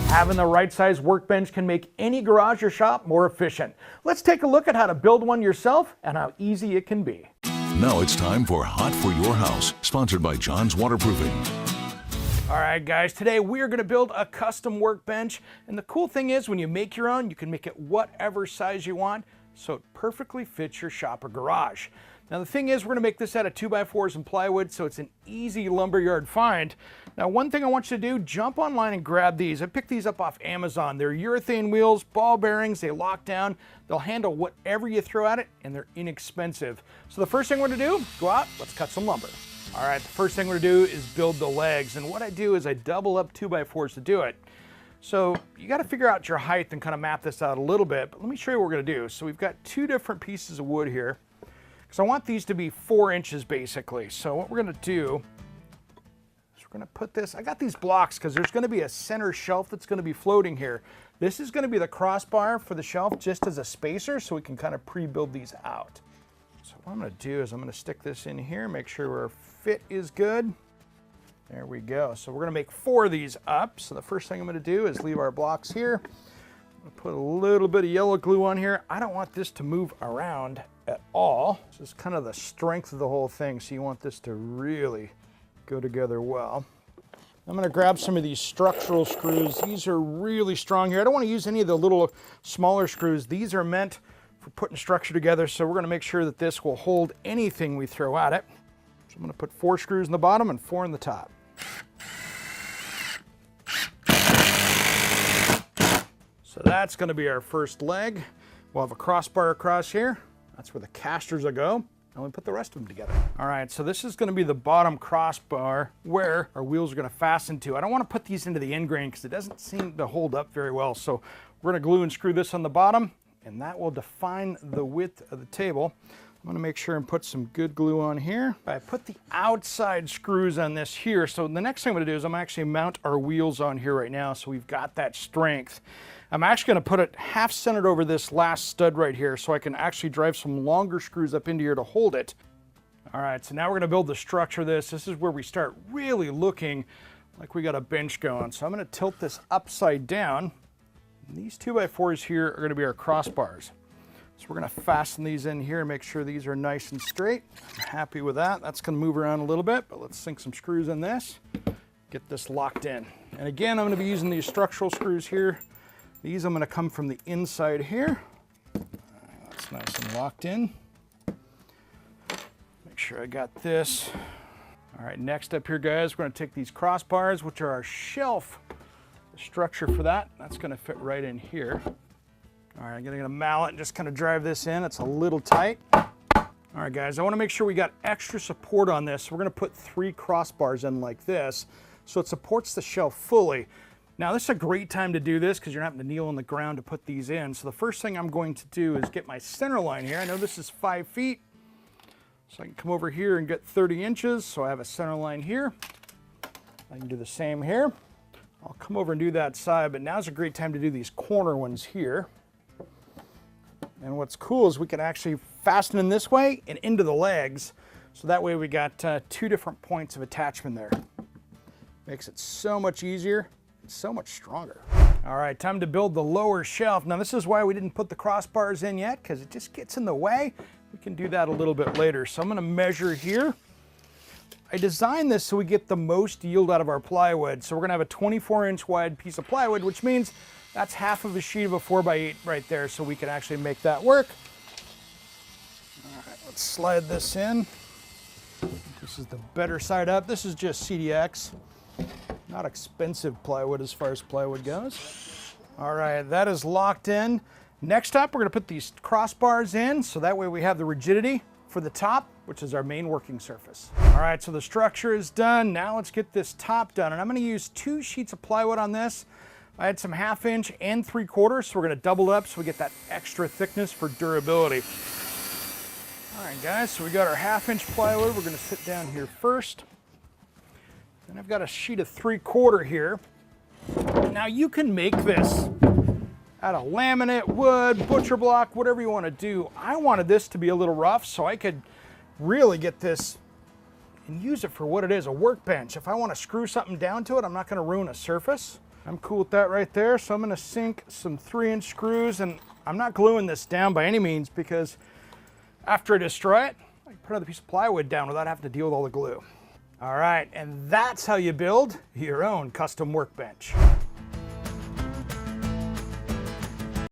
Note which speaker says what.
Speaker 1: Having the right size workbench can make any garage or shop more efficient. Let's take a look at how to build one yourself and how easy it can be.
Speaker 2: Now it's time for Hot for Your House, sponsored by John's Waterproofing.
Speaker 1: All right, guys, today we are going to build a custom workbench. And the cool thing is when you make your own, you can make it whatever size you want, so it perfectly fits your shop or garage. Now the thing is, we're going to make this out of 2x4s and plywood, so it's an easy lumberyard find. Now one thing I want you to do, jump online and grab these. I picked these up off Amazon. They're urethane wheels, ball bearings, they lock down. They'll handle whatever you throw at it, and they're inexpensive. So the first thing we're going to do, go out, let's cut some lumber. All right, the first thing we're going to do is build the legs. And what I do is I double up 2x4s to do it. So you got to figure out your height and kind of map this out a little bit. But let me show you what we're going to do. So we've got two different pieces of wood here. Because I want these to be 4 inches basically. So what we're going to do is we're going to put this, I got these blocks because there's going to be a center shelf that's going to be floating here. This is going to be the crossbar for the shelf just as a spacer, so we can kind of pre-build these out. So what I'm going to do is I'm going to stick this in here, make sure our fit is good. There we go. So we're going to make 4 of these up. So the first thing I'm going to do is leave our blocks here. I'm going to put a little bit of yellow glue on here. I don't want this to move around at all. This is kind of the strength of the whole thing, so you want this to really go together well. I'm going to grab some of these structural screws. These are really strong here. I don't want to use any of the little smaller screws. These are meant for putting structure together, so we're going to make sure that this will hold anything we throw at it. So I'm going to put 4 screws in the bottom and 4 in the top. So that's going to be our first leg. We'll have a crossbar across here. That's where the casters will go. And we put the rest of them together. All right, so this is going to be the bottom crossbar where our wheels are going to fasten to. I don't want to put these into the end grain because it doesn't seem to hold up very well. So we're going to glue and screw this on the bottom, and that will define the width of the table. I'm going to make sure and put some good glue on here. I put the outside screws on this here. So the next thing I'm going to do is I'm actually mount our wheels on here right now, so we've got that strength. I'm actually going to put it half centered over this last stud right here so I can actually drive some longer screws up into here to hold it. All right, so now we're going to build the structure of this. This is where we start really looking like we got a bench going. So I'm going to tilt this upside down. And these 2x4s here are going to be our crossbars. So we're going to fasten these in here and make sure these are nice and straight. I'm happy with that. That's going to move around a little bit, but let's sink some screws in this. Get this locked in. And again, I'm going to be using these structural screws here. These I'm going to come from the inside here. That's nice and locked in. Make sure I got this. All right, next up here, guys, we're going to take these crossbars, which are our shelf. The structure for that, that's going to fit right in here. All right, I'm going to get a mallet and just kind of drive this in. It's a little tight. All right, guys, I want to make sure we got extra support on this. We're going to put 3 crossbars in like this, so it supports the shelf fully. Now this is a great time to do this because you're not having to kneel on the ground to put these in. So the first thing I'm going to do is get my center line here. I know this is 5 feet, so I can come over here and get 30 inches. So I have a center line here. I can do the same here. I'll come over and do that side, but now's a great time to do these corner ones here. And what's cool is we can actually fasten in this way and into the legs. So that way we got 2 different points of attachment there. Makes it so much easier. So much stronger. All right, time to build the lower shelf. Now this is why we didn't put the crossbars in yet, because it just gets in the way. We can do that a little bit later. So I'm going to measure here. I designed this so we get the most yield out of our plywood. So we're going to have a 24-inch wide piece of plywood, which means that's half of a sheet of a 4x8 right there, so we can actually make that work. All right, let's slide this in. This is the better side up. This is just CDX. Not expensive plywood as far as plywood goes. All right, that is locked in. Next up, we're going to put these crossbars in, so that way we have the rigidity for the top, which is our main working surface. All right, so the structure is done. Now let's get this top done. And I'm going to use 2 sheets of plywood on this. I had some 1/2 inch and 3/4, so we're going to double it up so we get that extra thickness for durability. All right, guys, so we got our 1/2 inch plywood. We're going to sit down here first. And I've got a sheet of 3/4 here. Now you can make this out of laminate, wood, butcher block, whatever you want to do. I wanted this to be a little rough so I could really get this and use it for what it is, a workbench. If I want to screw something down to it, I'm not going to ruin a surface. I'm cool with that right there. So I'm gonna sink some 3-inch screws, and I'm not gluing this down by any means because after I destroy it, I can put another piece of plywood down without having to deal with all the glue. All right, and that's how you build your own custom workbench.